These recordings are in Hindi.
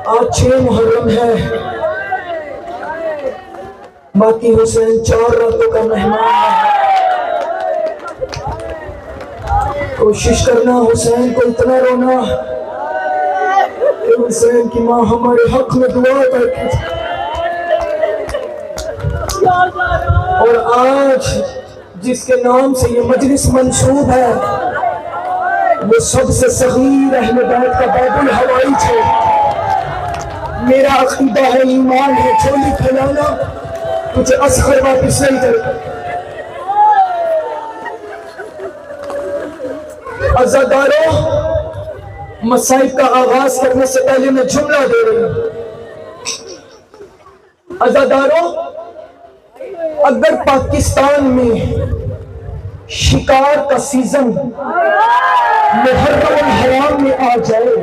आज 6 मुहर्रम है, बाकी हुसैन 4 रातों का मेहमान है। कोशिश करना हुसैन को इतना रोना कि हुसैन की माँ हमारे हक में दुआ करती थी। और आज जिसके नाम से ये मजलिस मंसूब है वो सबसे सगीर अहले बैत का बाबुल हवाई है। मेरा अकीदा है, ईमान है, झोली फैलाना तुझे असगर वापिस नहीं करेगा। अज़ादारों, मसाइब का आगाज करने से पहले मैं जुमला दे रही हूं। अज़ादारों, अगर पाकिस्तान में शिकार का सीजन मुहर्रम हराम में आ जाए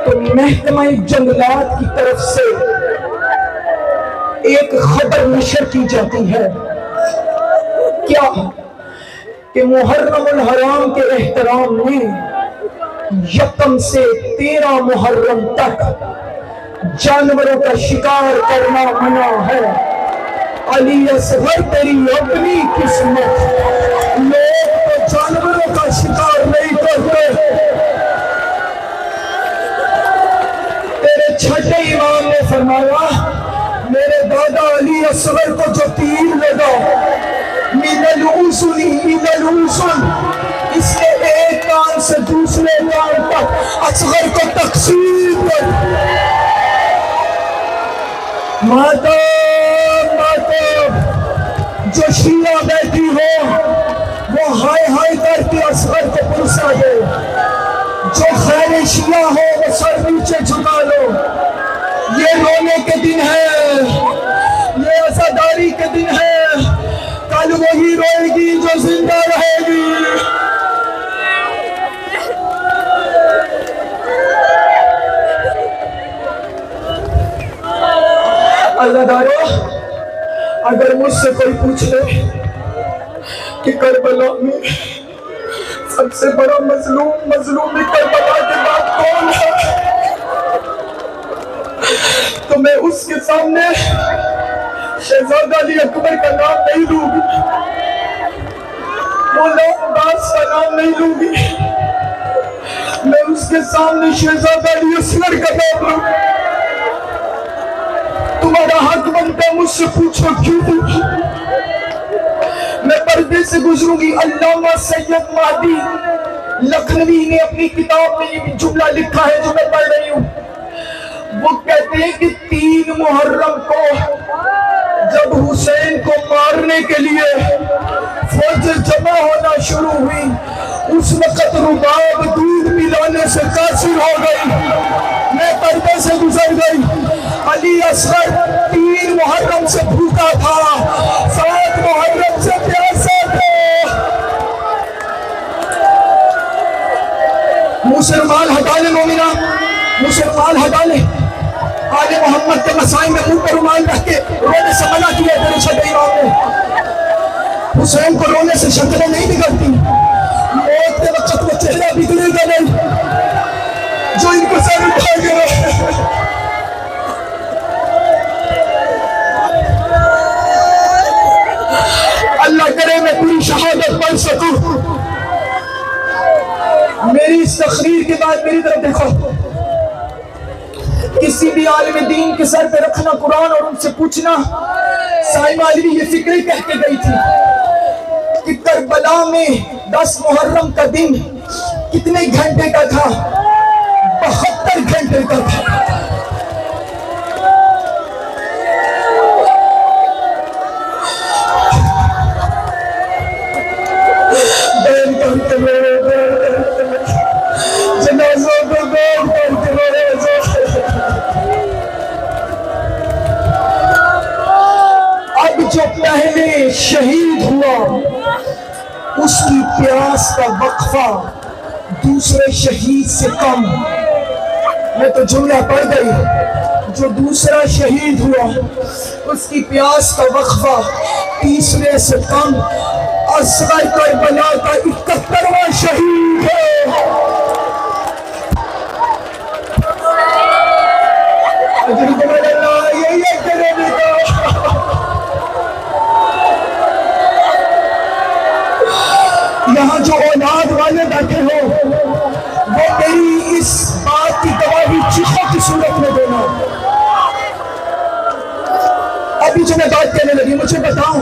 तो महकमा जंगलात की तरफ से एक खबर नशर की जाती है क्या कि मुहर्रम हराम के एहतराम में 1 से 13 मुहर्रम तक जानवरों का शिकार करना मना है। अली असगर तेरी अपनी किस्मत, लोग तो जानवरों का शिकार नहीं करते। तेरे छठे इमाम ने फरमाया, मेरे दादा अली असगर को जो तीर लगा मिनल उसूली मिनल उसूल, इसके एक कान से दूसरे कान तक असगर को तकसीम कर। माता जो शिया बैठी हो वो हाय हाय करके असगर को पुरसा दे, जो खैर शिया हो वो सर नीचे झुका लो। ये रोने के दिन है, ये अज़ादारी के दिन है। कल वही रोएगी जो जिंदा रहेगी। अज़ादारों, अगर मुझसे कोई पूछ ले कि करबला में सबसे बड़ा मजलूम करबला के बाद कौन है, तो मैं उसके सामने शहजादा अली अकबर का नाम नहीं लूंगी, मौला अब्बास का नाम नहीं लूंगी, मैं उसके सामने शहजादा अली असगर का नाम लूंगी। तुम्हारा हक बनता है मुझसे पूछो क्यों। मैं पर्दे से गुजरूंगी। अल्लामा सैयद महदी लखनवी ने अपनी किताब में ये जुमला लिखा है जो मैं पढ़ रही हूँ। वो कहते हैं कि 3 मुहर्रम को जब हुसैन को मारने के लिए फौज जमा होना शुरू हुई, उस वक्त रुबाब दूध पिलाने से कासिर हो गई। मैं पर्दे से गुजर गई। अली असगर 3 मुहर्रम से भूखा था, 7 मुहर्रम से प्यासा था। मुसलमान हटा ले मोमिना, मुसलमान हटा ले। आले मोहम्मद के मसाई में मुंह पर रुमाल रख के रोने से मना किया तेरे छठे इमाम ने। हुसैन को रोने से शक्लें नहीं बिगड़ती, मौत के वक्त वो चेहरा बिगड़ेगा नहीं जो इनको सर उठाएगा। अल्लाह करे मैं पूरी शहादत पढ़ सकूं। मेरी इस तकरीर के बाद मेरी तरफ देखो। किसी भी आलिम दीन के सर पे रखना कुरान और उनसे पूछना। साइमा अली ये फिक्र कह के गई थी कि करबला में 10 मुहर्रम का दिन कितने घंटे का था? 72 घंटे का था। अब जो पहले शहीद हुआ उसकी प्यास का वक्फा दूसरे शहीद से कम। मैं तो जुमला पढ़ गई। जो दूसरा शहीद हुआ उसकी प्यास का वक्फा तीसरे से कम। असगर करबला का 71वां शहीद है। यही एक करेंगे तो यहाँ जो औलाद वाले बैठे हो वो मेरी इस बात की गवाही चीखों की सूरत में देना। अभी जो मैं बात कहने लगी, मुझे बताओ,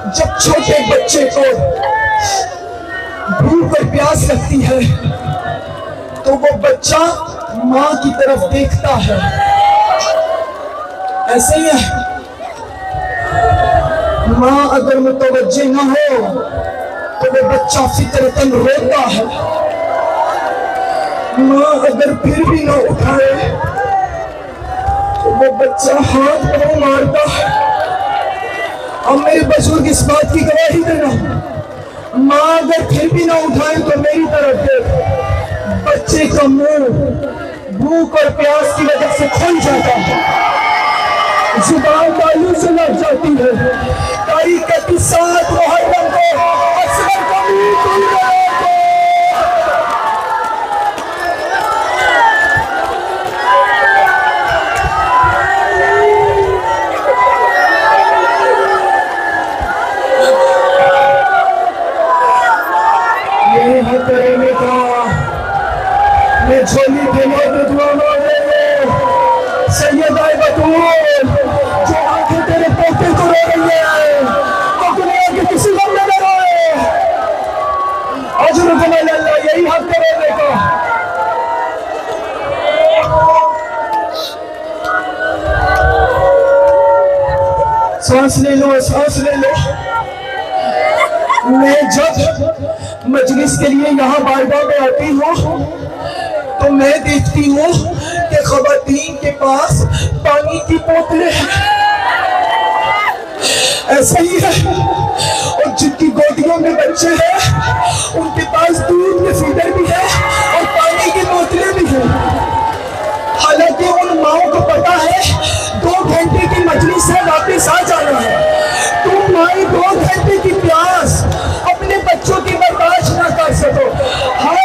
जब छोटे बच्चे को भूख और प्यास लगती है तो वो बच्चा माँ की तरफ देखता है, ऐसे ही है। माँ अगर मुतवज्जे ना हो तो वो बच्चा फितरतन रोता है। माँ अगर फिर भी ना उठाए तो वो बच्चा हाथ पांव मारता है। अब मेरे बुजुर्ग इस बात की गवाही देना, माँ अगर फिर भी ना उठाए तो मेरी तरफ देख, बच्चे का मुंह भूख और प्यास की वजह से खुल जाता है, जुबान बालू से लग जाती है। तारीख के 7 मुहर्रम को असगर का मुंह खुल गया। ये है करेंगे का मैं झोली के लोग दुआ मांगे सैयद आए बतूल जो आंखें तेरे पोते को रो रही है तो दुनिया के किसी गम में न रोए। अजर कमाल अल्लाह, यही हक करेंगे का। सांस ले लो, सांस ले लो। मैं जब मजलिस के लिए यहाँ बारगाह में आती हूँ तो मैं देखती हूँ कि खवातीन के पास पानी की बोतलें हैं, ऐसा ही है। और जिनकी गोदियों में बच्चे हैं उनके पास दूध के फीडर भी है और पानी की बोतलें भी हैं। हालांकि उन माओं को पता है 2 घंटे की मजलिस है, वापिस आ जाना है। तुम माई 2 घंटे की प्यास अपने बच्चों की बर्दाश्त ना कर सको। हाय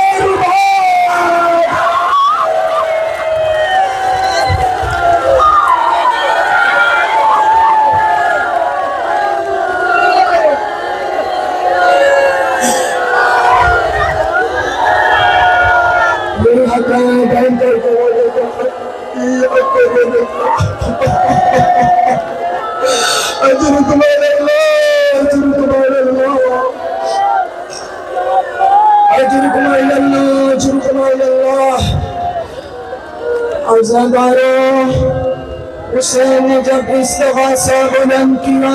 हुसैन ने जब इस्तिग़ासा बुलंद किया,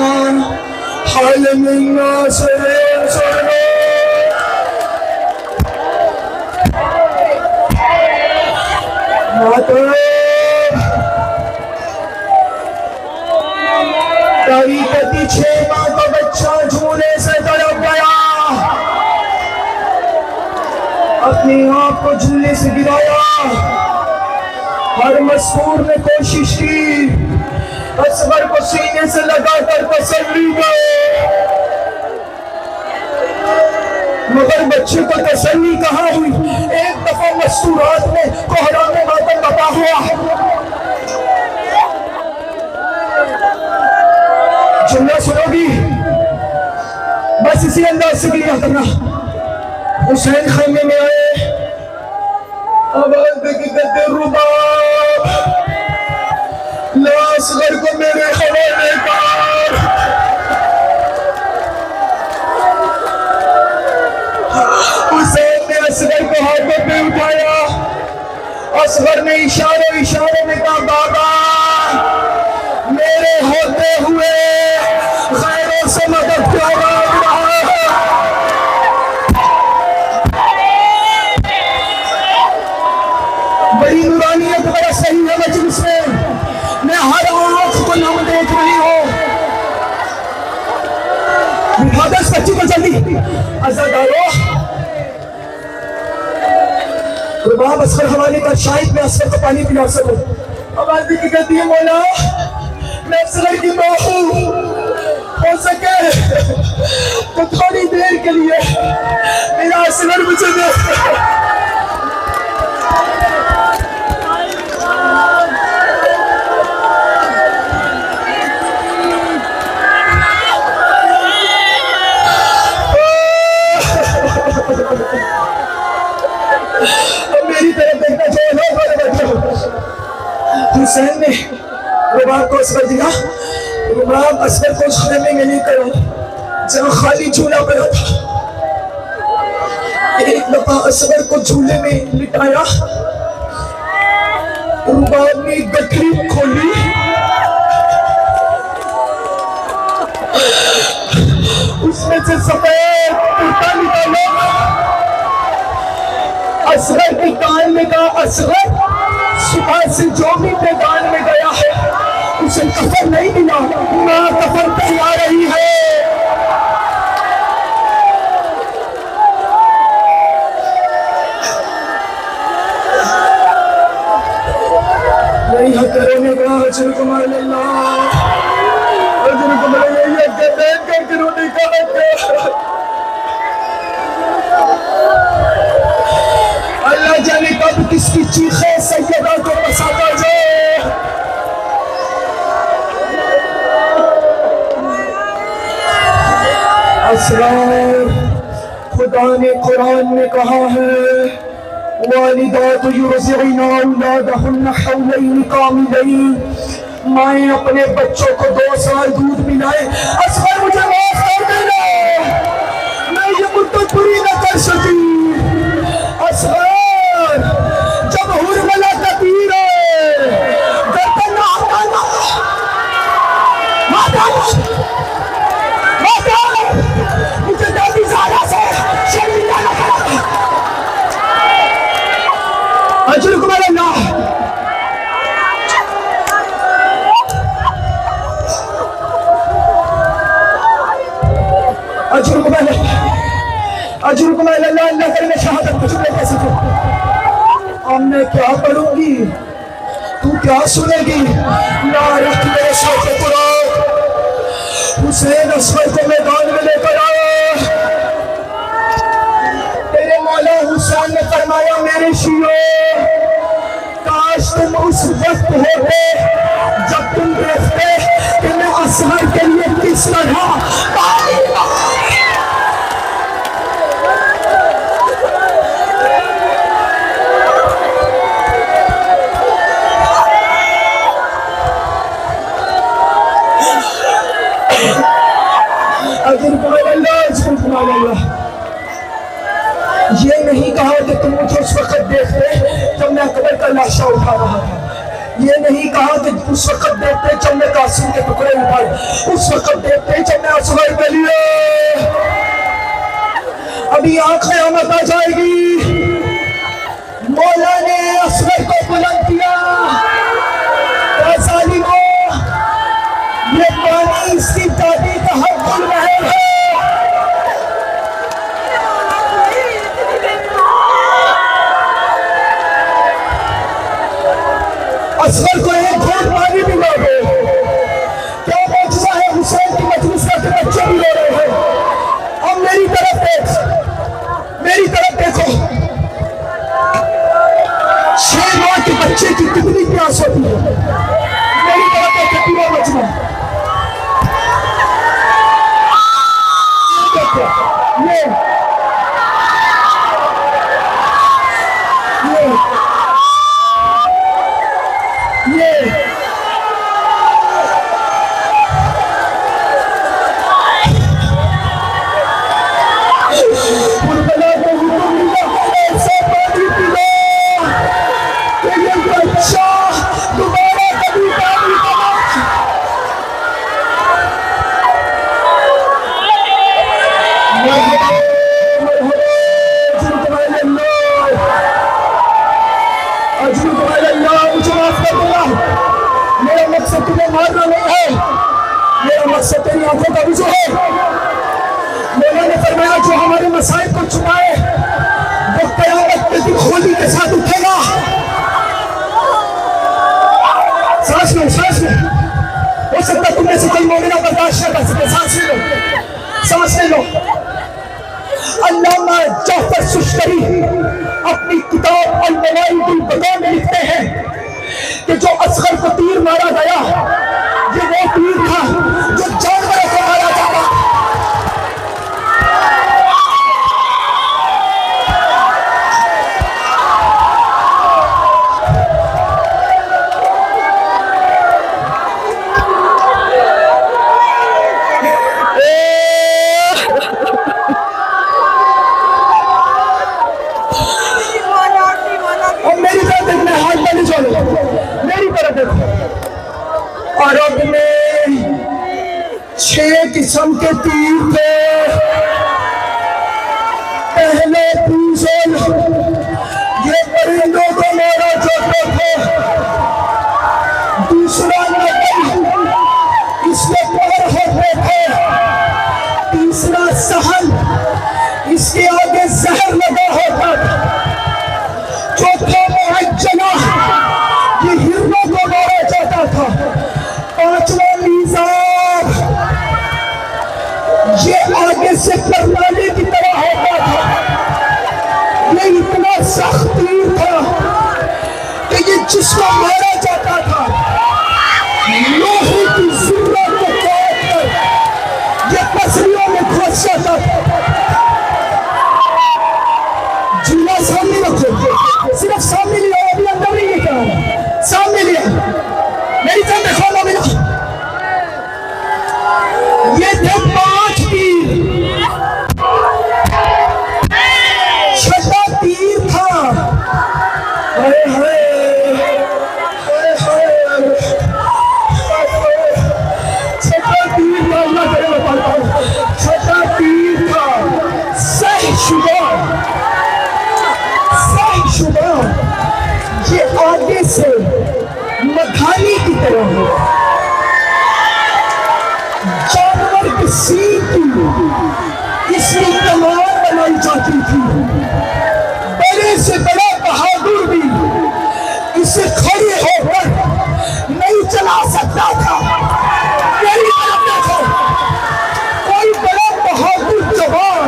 हाल में से तारीखती 6 माह का बच्चा झूले से तड़प गया, अपने आप को झूले से गिराया। हर मजदूर ने कोशिश की असगर को सीने से लगाकर तसल्ली दे, मगर बच्चे को तसल्ली कहाँ हुई। एक दफा मस्तूरात में कोहरा में मातम बता हुआ है। जुमला सुनोगी, बस इसी अंदाज से क्लियर करना। हुसैन खाने में आए, आवाज देके कहते रुबाब असगर को मेरे हवाले कर। हुसैन ने असगर को हाथों पे उठाया। असगर ने इशारे में कहा बाबा मेरे होते हुए खैरों से मदद क्या मांग रहा है। बड़ी नूरानियत बड़ा सही है मजलिस में, मैं हर आंख को नम देख रही हूँ। बिठा दो इस बच्ची को जल्दी, अज़ादारो रुबाब असगर हवाले का, शायद मैं असगर को पानी पिला सकूं। आवाज की कहती है मौला मैं असगर की माँ हूँ, हो सके तो थोड़ी देर के लिए मेरा असगर मुझे दे। हुसैन ने रुबाब को असगर दिया। रुबाब असगर को खेमे में नहीं करो जहाँ खाली झूला पड़ा था। एक दफा असगर को झूले में लिटाया, रुबाब ने गठरी खोली, उसमें से सफेद कुर्ता निकाला, असगर के कान में कहा, असगर सुबह से जो भी मैदान में गया है उसे कफन नहीं मिला, मां कफन पे आ रही है। नहीं हकरों का अजर कुमार अल्लाह, अजर कुमार यही है कि बैठ करके रोने का हक है। अल्लाह जाने कब किसकी चीखें सैयदा को पसाता जाए। असरार खुदा ने कुरान में कहा है, वालिदातु युरज़िअना औलादहुन्ना हौलैन कामिलैन, माएँ अपने बच्चों को 2 साल दूध पिलाए। असगर मुझे माफ कर देना, मैं ये मुद्दत पूरी न कर सकी। असगर जब हुरमला का तीर गर्दन ना हटाना, मुझे दादी ज़ारा से शर्मिंदा न करना। अजर कुमार अल्लाह, अजर कुमार अल्लाह, अल्लाह करे शहादत कुछ नहीं कह सको। अब मैं क्या करूंगी, तू क्या सुनेगी? ना रख मेरे साथ कुरान। हुसैन असगर को मैदान में लेकर आया। तेरे मौला हुसैन ने फरमाया, मेरे शियो, काश तुम उस वक्त होते जब तुम देखते कि मैं असगर के लिए किस तरह ये नहीं कहा कि तुम मुझे उस वक्त देखते जब मैं अकबर का लाशा उठा रहा था, ये नहीं कहा कि उस वक्त देखते जब मैं कासिम के टुकड़े उठाए, उस वक्त देखते जब मैं असगर के लिए। अभी क़यामत आ जाएगी। मौला ने असगर को बुलंद किया, ये पानी इसकी दादी का हक खुल रहे हैं। असगर को एक घूंट पानी भी ना दो। क्या मौजूदा है, हुसैन की मजलिस के बच्चे भी रो रहे हैं। अब मेरी तरफ देख, मेरी तरफ देखो, 6 माह के बच्चे की कितनी प्यास होती है। मेरी तरफ देखो पूरा मजमा, मेरा मकसद तुम्हें मारना नहीं है, मेरा मकसद तेरी आंखों का विजय है। मौला ने फरमाया, जो हमारे मसाइब को छुपाए वो क़यामत के दिन होली के साथ उठेगा। सांस लो, सांस लो। हो सकता है तुमने से कोई मौलाना बर्दाश्त न कर सके, सांस ले लो, सांस ले लो। अल्लामा जाफर सुश्तरी अपनी किताब अल-मवाइदुल बयान में लिखते हैं कि जो असगर को तीर मारा गया, ये वो तीर था जो जानवरों को मारा जाता। जिस्म के तीर थे। पहले पूजन ये परिंदों को मारा जाता था, दूसरा नकल इसके पैर होते थे, तीसरा सहन इसके आगे जहर लगा होता था, चौथा मुअज्जना ये हिरणों को मारा जाता था, पांचवा मीज़ान ये आगे से करनाले की तरह होता था। ये इतना सख्त तीर था कि ये जिसको मारा जाता था लोहे की जिंदा को काट कर ये पसलियों में घुस जाता था। झूला सामने रखो, सिर्फ सामने लिया, अभी अंदर नहीं लेकर सामने लिया, मेरी तरफ देखो ना मेरा। ये थे 5 तीर, छठा तीर था। हाय हाय छठा तीर था, अल्लाह करे मैं पढ़ता हूँ। छठा तीर था सहिष्णुता, सहिष्णुता ये आगे से मखानी की तरह है, जानवर की सींग की इसकी कमान बनाई जाती थी। बड़े से बड़ा बहादुर भी इसे खड़े होकर नहीं चला सकता था। मेरी तरफ देखो, कोई बड़ा बहादुर जवान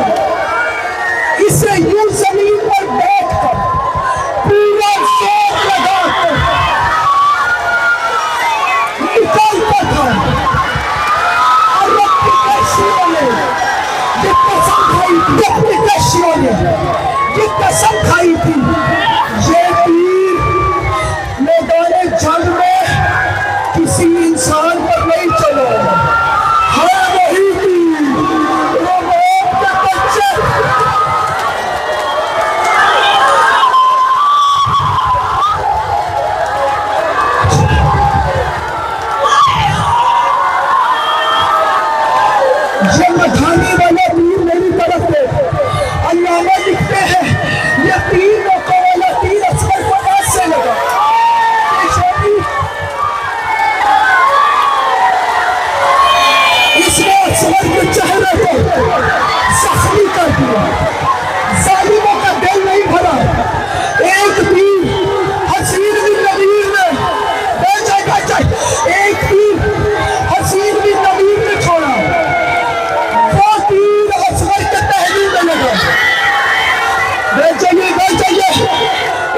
इसे यूं जमीन पर बैठकर पूरा जोर लगाकर निकालता था। ये कसम खाई थी, ये तीर मैदाने जंग में किसी इंसान पर नहीं चला, है वही तीर रोबोट के बच्चे। ये मखानी वाला तीर मेरी तरफ है। अल्लामा लिखते हैं ये तीर मौका वाला तीर असगर को हाथ से लगा, इसने असगर के चेहरे को जख्मी कर दिया, जालिमों का दिल नहीं भरा। एक तीर हसीन बिन नबीर ने एक तीर हसीन बिन नबीर ने छोड़ा, वो तीर असगर के पहलू में लगा।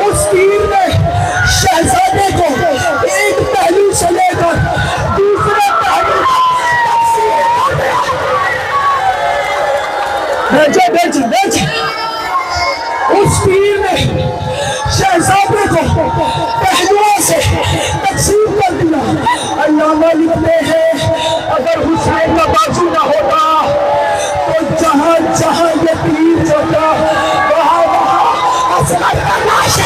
उस तीर ने शहजादे को एक पहलू से लेकर दूसरे पहलू उस तीर ने शहजादे को पहलुओं से तकसीम कर दिया। अल्लामा लिखते हैं अगर हुसैन का बाजू ना होता तो जहां जहां ये तीर चलता वहां वहां असगर का लाश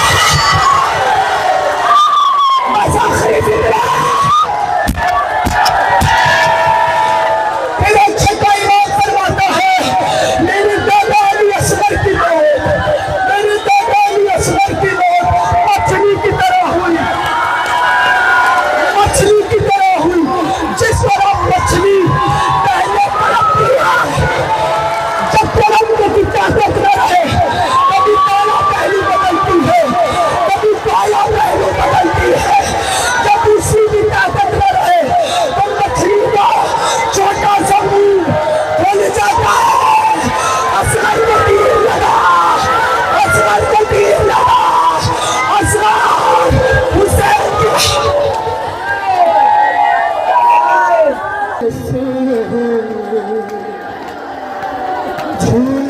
झूठ